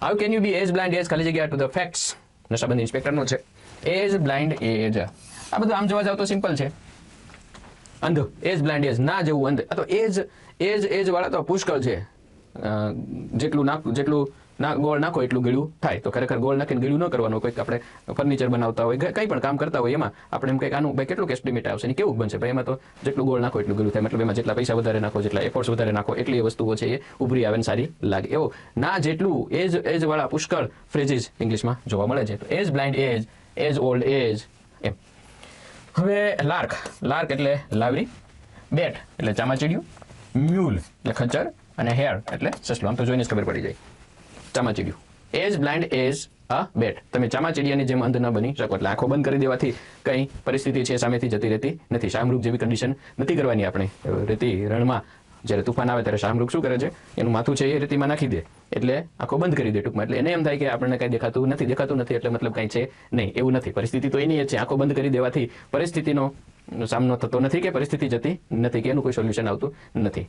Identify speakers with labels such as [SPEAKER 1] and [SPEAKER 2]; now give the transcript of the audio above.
[SPEAKER 1] how can you be as blind as ખાલી જગ્યા to the facts નશાબંધી ઇન્સ્પેક્ટરનો છે એજ બ્લાઇન્ડ એજ આ બધું આમ જોવા જાવ તો સિમ્પલ છે અંધ એજ બ્લાઇન્ડ એજ ના જેવું અંધ આ તો એજ વાળા તો પુષ્કળ છે જેટલું ના ગોળ નાખો એટલું ગળ્યું થાય તો ખરેખર ગોળ નાખીને ગળ્યું ન કરવાનું કોઈક આપણે ફર્નિચર બનાવતા હોય કંઈ પણ કામ કરતા હોય એમાં આપણે એમ કંઈક આનું ભાઈ કેટલું એસ્ટિમેટ આવશે ને કેવું બનશે ભાઈ એમાં તો જેટલું ગોળ નાખો એટલું ગળ્યું થાય મતલબ એમાં જેટલા પૈસા વધારે નાખો જેટલા એફર્ટ્સ વધારે નાખો એટલી એ વસ્તુઓ છે એ ઉભરી આવે ને સારી લાગે એવો ના જેટલું એજ વાળા પુષ્કળ ફ્રેઝીસ ઇંગ્લિશમાં જોવા મળે છે તો એજ બ્લાઇન્ડ એજ ઓલ્ડ એજ એમ હવે લાર્ક એટલે લાવરી બેટ એટલે ચામાચીડિયું મ્યુલ એટલે ખચ્ચર અને હેર એટલે સસલું આમ તો જોઈને જ ખબર પડી જાય ચામાચીડિયું એજ બ્લાઇન્ડ એજ અ બેટ તમે ચામાચીડિયાની જેમ અંધ ન બની શકો એટલે આંખો બંધ કરી દેવાથી કઈ પરિસ્થિતિ છે સામેથી જતી રહેતી નથી શાહમૃગ જેવી કન્ડિશન નથી કરવાની આપણે રેતી રણમાં જ્યારે તુફાન આવે ત્યારે શાહમૃગ શું કરે છે એનું માથું છે એ રેતીમાં નાખી દે એટલે આંખો બંધ કરી દે ટૂંકમાં એટલે એને એમ થાય કે આપણને કંઈ દેખાતું નથી એટલે મતલબ કંઈ છે નહીં એવું નથી પરિસ્થિતિ તો એની જ છે આંખો બંધ કરી દેવાથી પરિસ્થિતિનો સામનો થતો નથી કે પરિસ્થિતિ જતી નથી કે એનું કોઈ સોલ્યુશન આવતું નથી